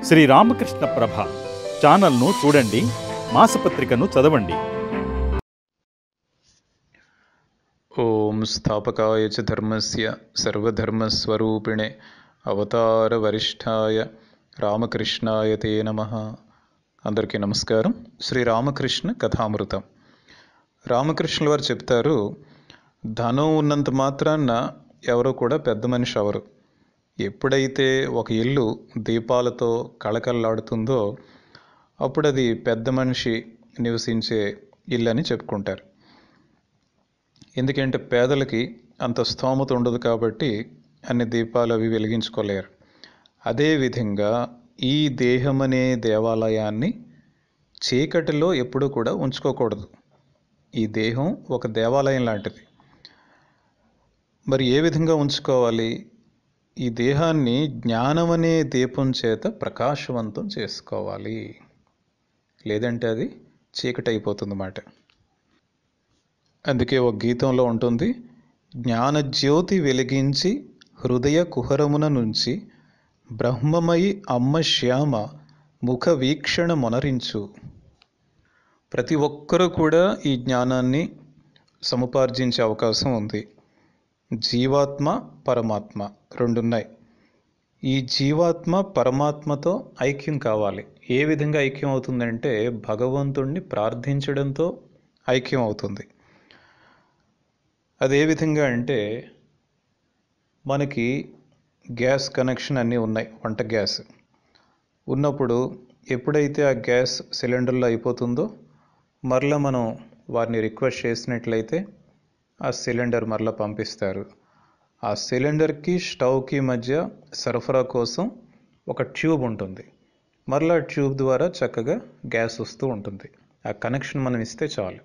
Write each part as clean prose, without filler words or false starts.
శ్రీ రామకృష్ణ ప్రభ ఛానల్ను చూడండి, మాసపత్రికను చదవండి. ఓం స్థాపకాయ చ ధర్మస్య సర్వధర్మస్వరూపిణే అవతార వరిష్ఠాయ రామకృష్ణాయ తే నమః. అందరికీ నమస్కారం. శ్రీ రామకృష్ణ కథామృతం. రామకృష్ణుల వారు చెప్తారు, ధనం ఉన్నంత మాత్రాన ఎవరో కూడా పెద్ద మనిషి అవరు. ఎప్పుడైతే ఒక ఇల్లు దీపాలతో కళకళలాడుతుందో అప్పుడు అది పెద్ద మనిషి నివసించే ఇల్లు అని చెప్పుకుంటారు. ఎందుకంటే పేదలకి అంత స్తోమత ఉండదు కాబట్టి అన్ని దీపాలు అవి వెలిగించుకోలేరు. అదేవిధంగా ఈ దేహం అనే దేవాలయాన్ని చీకటిలో ఎప్పుడూ కూడా ఉంచుకోకూడదు. ఈ దేహం ఒక దేవాలయం లాంటిది. మరి ఏ విధంగా ఉంచుకోవాలి? ఈ దేహాన్ని జ్ఞానం అనే దీపం చేత ప్రకాశవంతం చేసుకోవాలి, లేదంటే అది చీకటి అయిపోతుందన్నమాట. అందుకే ఒక గీతంలో ఉంటుంది, జ్ఞానజ్యోతి వెలిగించి హృదయ కుహరమున నుంచి బ్రహ్మమయి అమ్మ శ్యామ ముఖ వీక్షణ మొనరించు. ప్రతి ఒక్కరూ కూడా ఈ జ్ఞానాన్ని సముపార్జించే అవకాశం ఉంది. జీవాత్మ పరమాత్మ రెండున్నాయి. ఈ జీవాత్మ పరమాత్మతో ఐక్యం కావాలి. ఏ విధంగా ఐక్యం అవుతుందంటే భగవంతుణ్ణి ప్రార్థించడంతో ఐక్యం అవుతుంది. అదే విధంగా అంటే మనకి గ్యాస్ కనెక్షన్ అన్నీ ఉన్నాయి. వంట గ్యాస్ ఉన్నప్పుడు ఎప్పుడైతే ఆ గ్యాస్ సిలిండర్లో అయిపోతుందో మరలా మనం వారిని రిక్వెస్ట్ చేసినట్లయితే ఆ సిలిండర్ మరలా పంపిస్తారు. ఆ సిలిండర్కి స్టవ్కి మధ్య సరఫరా కోసం ఒక ట్యూబ్ ఉంటుంది. మరలా ట్యూబ్ ద్వారా చక్కగా గ్యాస్ వస్తూ ఉంటుంది. ఆ కనెక్షన్ మనం ఇస్తే చాలు.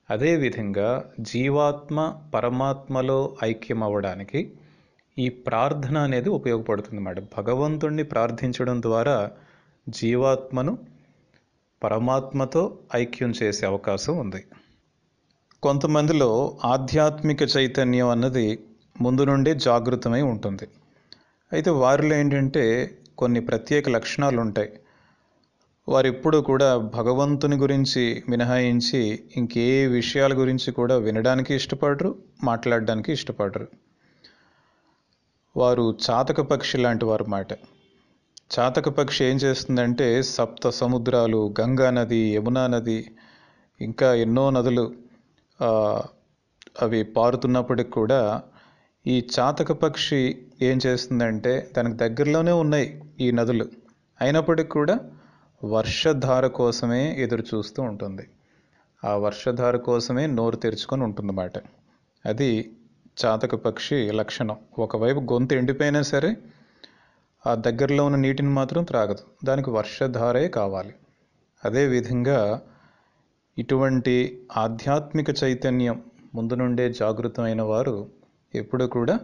అదేవిధంగా జీవాత్మ పరమాత్మలో ఐక్యం అవ్వడానికి ఈ ప్రార్థన అనేది ఉపయోగపడుతుంది అన్నమాట. భగవంతుణ్ణి ప్రార్థించడం ద్వారా జీవాత్మను పరమాత్మతో ఐక్యం చేసే అవకాశం ఉంది. కొంతమందిలో ఆధ్యాత్మిక చైతన్యం అన్నది ముందు నుండే జాగృతమై ఉంటుంది. అయితే వారిలో ఏంటంటే కొన్ని ప్రత్యేక లక్షణాలు ఉంటాయి. వారు ఎప్పుడూ కూడా భగవంతుని గురించి మినహాయించి ఇంకే విషయాల గురించి కూడా వినడానికి ఇష్టపడరు, మాట్లాడడానికి ఇష్టపడరు. వారు చాతక పక్షి లాంటి వారు మాట. చాతక పక్షి ఏం చేస్తుందంటే సప్త సముద్రాలు, గంగా నది, యమునా నది, ఇంకా ఎన్నో నదులు అవి పారుతున్నప్పటికి కూడా ఈ చాతక పక్షి ఏం చేస్తుందంటే దానికి దగ్గరలోనే ఉన్నాయి ఈ నదులు, అయినప్పటికీ కూడా వర్షధార కోసమే ఎదురు చూస్తూ ఉంటుంది. ఆ వర్షధార కోసమే నోరు తెరుచుకొని ఉంటుందన్నమాట. అది చాతక పక్షి లక్షణం. ఒకవైపు గొంతు ఎండిపోయినా సరే ఆ దగ్గరలో ఉన్న నీటిని మాత్రం త్రాగదు, దానికి వర్షధారే కావాలి. అదేవిధంగా ఇటువంటి ఆధ్యాత్మిక చైతన్యం ముందు నుండే జాగృతమైన వారు ఎప్పుడు కూడా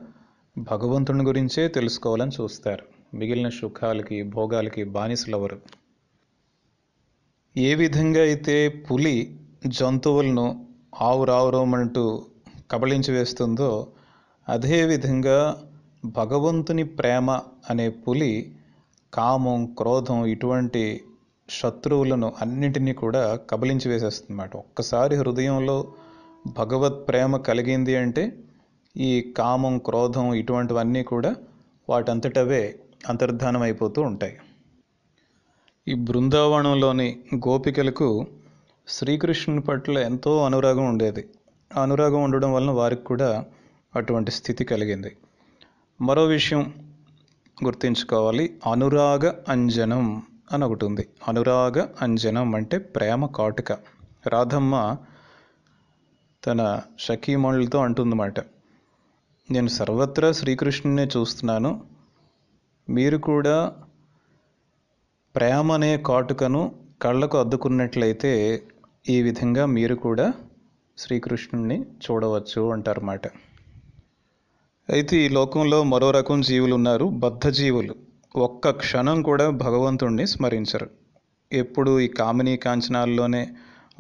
భగవంతుని గురించే తెలుసుకోవాలని చూస్తారు. మిగిలిన సుఖాలకి భోగాలకి బానిసలవరు. ఏ విధంగా అయితే పులి జంతువులను ఆవురావురోమంటూ కబళించి వేస్తుందో అదేవిధంగా భగవంతుని ప్రేమ అనే పులి కామం, క్రోధం ఇటువంటి శత్రువులను అన్నింటినీ కూడా కబళించి వేసేస్తుందన్నమాట. ఒక్కసారి హృదయంలో భగవత్ ప్రేమ కలిగింది అంటే ఈ కామం, క్రోధం ఇటువంటివన్నీ కూడా వాటంతటవే అంతర్ధానం అయిపోతూ ఉంటాయి. ఈ బృందావనంలోని గోపికలకు శ్రీకృష్ణుని పట్ల ఎంతో అనురాగం ఉండేది. ఆ అనురాగం ఉండడం వలన వారికి కూడా అటువంటి స్థితి కలిగింది. మరో విషయం గుర్తుంచుకోవాలి, అనురాగ అంజనం అని ఒకటి ఉంది. అనురాగ అంజనం అంటే ప్రేమ కాటుక. రాధమ్మ తన సఖీమణులతో అంటుందన్నమాట, నేను సర్వత్రా శ్రీకృష్ణునే చూస్తున్నాను, మీరు కూడా ప్రేమ అనే కాటుకను కళ్ళకు అద్దుకున్నట్లయితే ఈ విధంగా మీరు కూడా శ్రీకృష్ణుని చూడవచ్చు అంటారన్నమాట. అయితే ఈ లోకంలో మరో రకం జీవులు ఉన్నారు, బద్ధజీవులు. ఒక్క క్షణం కూడా భగవంతుణ్ణి స్మరించరు. ఎప్పుడు ఈ కామినీ కాంచనాల్లోనే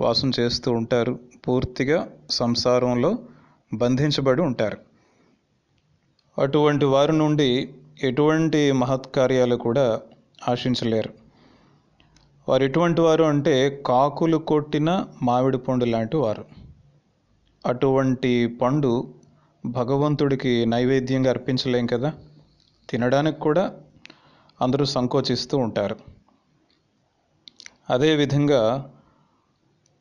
వాసం చేస్తూ ఉంటారు. పూర్తిగా సంసారంలో బంధించబడి ఉంటారు. అటువంటి వారి నుండి ఎటువంటి మహత్కార్యాలు కూడా ఆశించలేరు. వారు ఎటువంటి వారు అంటే కాకులు కొట్టిన మామిడి పండు లాంటి వారు. అటువంటి పండు భగవంతుడికి నైవేద్యంగా అర్పించలేం కదా, తినడానికి కూడా అందరూ సంకోచిస్తూ ఉంటారు. అదేవిధంగా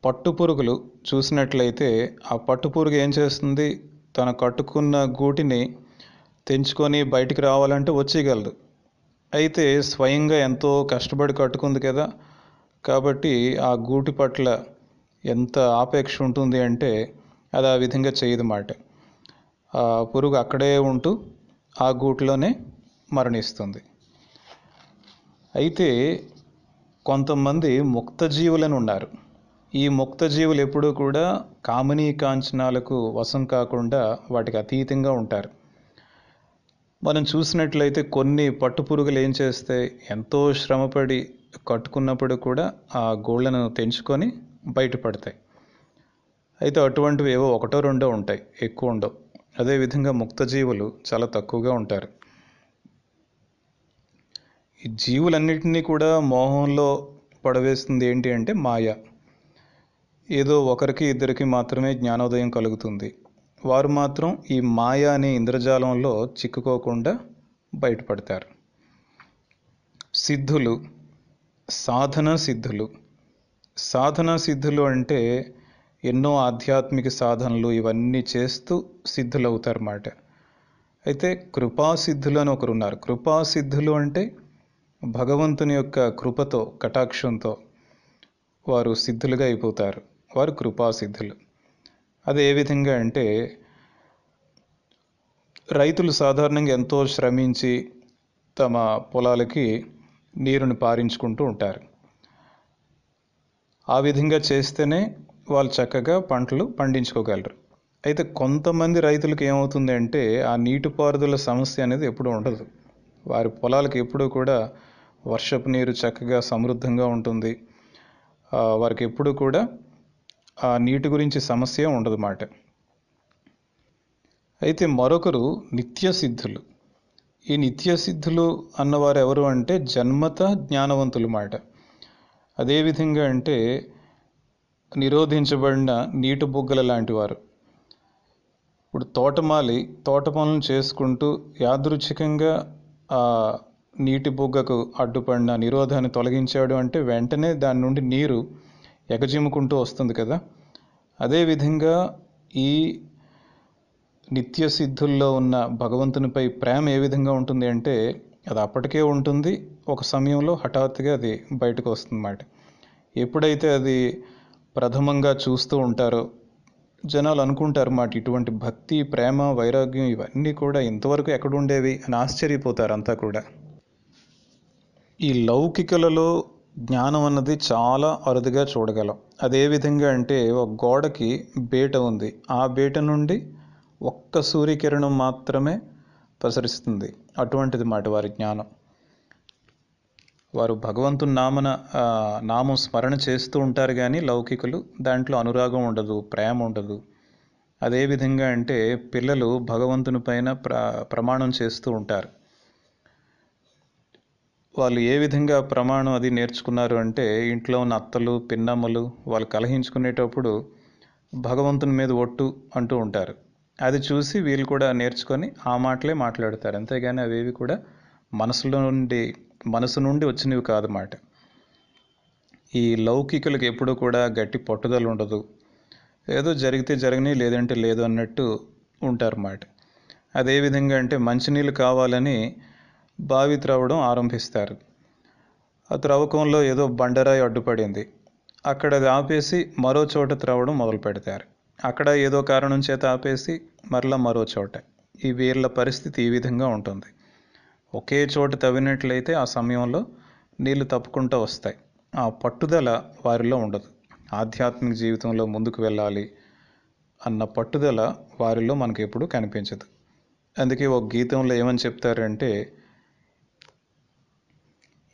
పట్టుపురుగులు చూసినట్లయితే ఆ పట్టుపురుగు ఏం చేస్తుంది, తన కట్టుకున్న గూటిని తెంచుకొని బయటికి రావాలంటే వచ్చేయగలదు. అయితే స్వయంగా ఎంతో కష్టపడి కట్టుకుంది కదా, కాబట్టి ఆ గూటి పట్ల ఎంత ఆపేక్ష ఉంటుంది అంటే అది ఆ విధంగా చేయదన్నమాట. ఆ పురుగు అక్కడే ఉంటూ ఆ గూటిలోనే మరణిస్తుంది. అయితే కొంతమంది ముక్తజీవులను ఉన్నారు. ఈ ముక్తజీవులు ఎప్పుడూ కూడా కామనీ కాంచనాలకు వశం కాకుండా వాటికి అతీతంగా ఉంటారు. మనం చూసినట్లయితే కొన్ని పట్టుపురుగులు ఏం చేస్తాయి, ఎంతో శ్రమపడి కట్టుకున్నప్పుడు కూడా ఆ గోళ్ళను తెంచుకొని బయటపడతాయి. అయితే అటువంటివి ఏవో ఒకటో రెండో ఉంటాయి, ఎక్కువ ఉండవు. అదేవిధంగా ముక్తజీవులు చాలా తక్కువగా ఉంటారు. ఈ జీవులన్నిటినీ కూడా మోహంలో పడవేస్తుంది ఏంటి అంటే మాయ. ఏదో ఒకరికి ఇద్దరికి మాత్రమే జ్ఞానోదయం కలుగుతుంది. వారు మాత్రం ఈ మాయ అనే ఇంద్రజాలంలో చిక్కుకోకుండా బయటపడతారు. సిద్ధులు, సాధన సిద్ధులు. సాధన సిద్ధులు అంటే ఎన్నో ఆధ్యాత్మిక సాధనలు ఇవన్నీ చేస్తూ సిద్ధులవుతారన్నమాట. అయితే కృపాసిద్ధులు అని ఒకరు ఉన్నారు. కృపాసిద్ధులు అంటే భగవంతుని యొక్క కృపతో, కటాక్షంతో వారు సిద్ధులుగా అయిపోతారు. వారు కృపాసిద్ధులు. అది ఏ విధంగా అంటే రైతులు సాధారణంగా ఎంతో శ్రమించి తమ పొలాలకి నీరుని పారించుకుంటూ ఉంటారు. ఆ విధంగా చేస్తేనే వాళ్ళు చక్కగా పంటలు పండించుకోగలరు. అయితే కొంతమంది రైతులకు ఏమవుతుంది అంటే ఆ నీటిపారుదల సమస్య అనేది ఎప్పుడూ ఉండదు. వారి పొలాలకు ఎప్పుడూ కూడా వర్షపు నీరు చక్కగా సమృద్ధంగా ఉంటుంది. వారికి ఎప్పుడూ కూడా ఆ నీటి గురించి సమస్య ఉండదన్నమాట. అయితే మరొకరు నిత్యసిద్ధులు. ఈ నిత్యసిద్ధులు అన్నవారు ఎవరు అంటే జన్మత జ్ఞానవంతులు మాట. అదేవిధంగా అంటే నిరోధించబడిన నీటి బుగ్గల లాంటి వారు. ఇప్పుడు తోటమాలి తోట పనులను చేసుకుంటూ యాదృచ్ఛికంగా ఆ నీటి బుగ్గకు అడ్డుపడిన నిరోధాన్ని తొలగించాడు అంటే వెంటనే దాని నుండి నీరు ఎగజిమ్ముకుంటూ వస్తుంది కదా. అదేవిధంగా ఈ నిత్య సిద్ధుల్లో ఉన్న భగవంతునిపై ప్రేమ ఏ విధంగా ఉంటుంది అంటే అది అప్పటికే ఉంటుంది, ఒక సమయంలో హఠాత్తుగా అది బయటకు వస్తుందన్నమాట. ఎప్పుడైతే అది ప్రథమంగా చూస్తూ ఉంటారో జనాలు అనుకుంటారు మాట, ఇటువంటి భక్తి, ప్రేమ, వైరాగ్యం ఇవన్నీ కూడా ఇంతవరకు ఎక్కడుండేవి అని ఆశ్చర్యపోతారు అంతా కూడా. ఈ లౌకికలలో జ్ఞానం అన్నది చాలా అరుదుగా చూడగలం. అదే విధంగా అంటే ఒక గోడకి బేట ఉంది, ఆ బేట నుండి ఒక్క సూర్యకిరణం మాత్రమే ప్రసరిస్తుంది. అటువంటిది మాట వారి జ్ఞానం. వారు భగవంతుని నామం స్మరణ చేస్తూ ఉంటారు, కానీ లౌకికులు దాంట్లో అనురాగం ఉండదు, ప్రేమ ఉండదు. అదేవిధంగా అంటే పిల్లలు భగవంతుని పైన ప్రమాణం చేస్తూ ఉంటారు. వాళ్ళు ఏ విధంగా ప్రమాణం అది నేర్చుకున్నారు అంటే ఇంట్లో ఉన్న అత్తలు, పిన్నమ్మలు వాళ్ళు కలహించుకునేటప్పుడు భగవంతుని మీద ఒట్టు అంటూ ఉంటారు. అది చూసి వీళ్ళు కూడా నేర్చుకొని ఆ మాటలే మాట్లాడతారు. అంతేగాని అవేవి కూడా మనసు నుండి వచ్చినవి కాదన్నమాట. ఈ లౌకికులకు ఎప్పుడు కూడా గట్టి పట్టుదల ఉండదు. ఏదో జరిగితే జరగని, లేదంటే లేదు అన్నట్టు ఉంటారన్నమాట. అదేవిధంగా అంటే మంచినీళ్ళు కావాలని బావి త్రవ్వడం ఆరంభిస్తారు. ఆ త్రవ్వకంలో ఏదో బండరాయి అడ్డుపడింది, అక్కడ అది ఆపేసి మరో చోట త్రవ్వడం మొదలు పెడతారు. అక్కడ ఏదో కారణం చేత ఆపేసి మరలా మరో చోట. ఈ వీళ్ళ పరిస్థితి ఈ విధంగా ఉంటుంది. ఒకే చోట తవ్వినట్లయితే ఆ సమయంలో నీళ్లు తప్పుకుంటూ వస్తాయి. ఆ పట్టుదల వారిలో ఉండదు. ఆధ్యాత్మిక జీవితంలో ముందుకు వెళ్ళాలి అన్న పట్టుదల వారిలో మనకు ఎప్పుడూ కనిపించదు. అందుకే ఒక గీతంలో ఏమని చెప్తారంటే,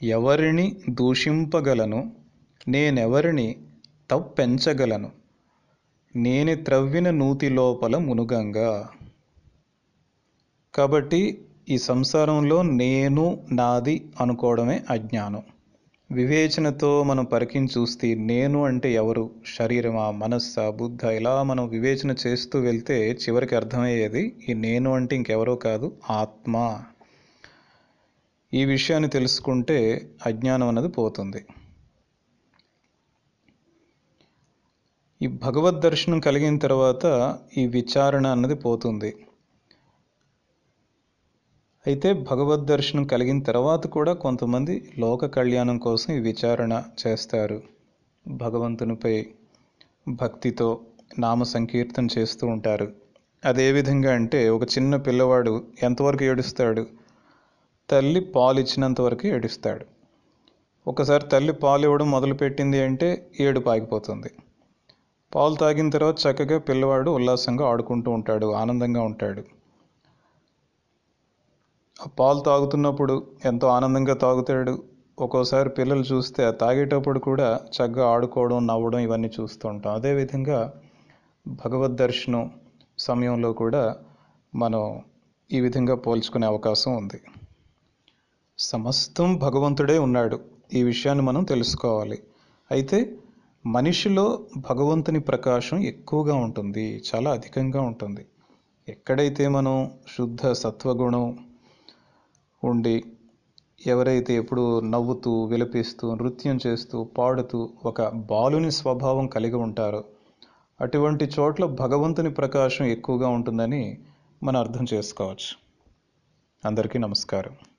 ఎవరిని దూషింపగలను, నేనెవరిని తప్పెంచగలను, నేనే త్రవ్విన నూతి లోపల మునుగంగా. కాబట్టి ఈ సంసారంలో నేను నాది అనుకోవడమే అజ్ఞానం. వివేచనతో మనం పరికించి చూస్తే నేను అంటే ఎవరు, శరీరమా, మనస్సా, బుద్ధ, ఇలా మనం వివేచన చేస్తూ వెళ్తే చివరికి అర్థమయ్యేది ఈ నేను అంటే ఇంకెవరో కాదు, ఆత్మ. ఈ విషయాన్ని తెలుసుకుంటే అజ్ఞానం అన్నది పోతుంది. ఈ భగవద్ దర్శనం కలిగిన తర్వాత ఈ విచారణ అన్నది పోతుంది. అయితే భగవద్ దర్శనం కలిగిన తర్వాత కూడా కొంతమంది లోక కళ్యాణం కోసం ఈ విచారణ చేస్తారు. భగవంతునిపై భక్తితో నామ సంకీర్తన చేస్తూ ఉంటారు. అదే విధంగా అంటే ఒక చిన్న పిల్లవాడు ఎంతవరకు ఏడుస్తాడు? తల్లి పాలు ఇచ్చినంత వరకు ఏడుస్తాడు. ఒకసారి తల్లి పాలు ఇవ్వడం మొదలుపెట్టింది అంటే ఏడుపు ఆగిపోతుంది. పాలు తాగిన తర్వాత చక్కగా పిల్లవాడు ఉల్లాసంగా ఆడుకుంటూ ఉంటాడు, ఆనందంగా ఉంటాడు. ఆ పాలు తాగుతున్నప్పుడు ఎంతో ఆనందంగా తాగుతాడు. ఒక్కోసారి పిల్లలు చూస్తే ఆ తాగేటప్పుడు కూడా చక్కగా ఆడుకోవడం, నవ్వడం ఇవన్నీ చూస్తూ ఉంటాం. అదేవిధంగా భగవద్ దర్శనం సమయంలో కూడా మనం ఈ విధంగా పోల్చుకునే అవకాశం ఉంది. సమస్తం భగవంతుడే ఉన్నాడు, ఈ విషయాన్ని మనం తెలుసుకోవాలి. అయితే మనిషిలో భగవంతుని ప్రకాశం ఎక్కువగా ఉంటుంది, చాలా అధికంగా ఉంటుంది. ఎక్కడైతే మనం శుద్ధ సత్వగుణం ఉండి ఎవరైతే ఎప్పుడు నవ్వుతూ, విలపిస్తూ, నృత్యం చేస్తూ, పాడుతూ ఒక బాలుని స్వభావం కలిగి ఉంటారో అటువంటి చోట్ల భగవంతుని ప్రకాశం ఎక్కువగా ఉంటుందని మనం అర్థం చేసుకోవచ్చు. అందరికీ నమస్కారం.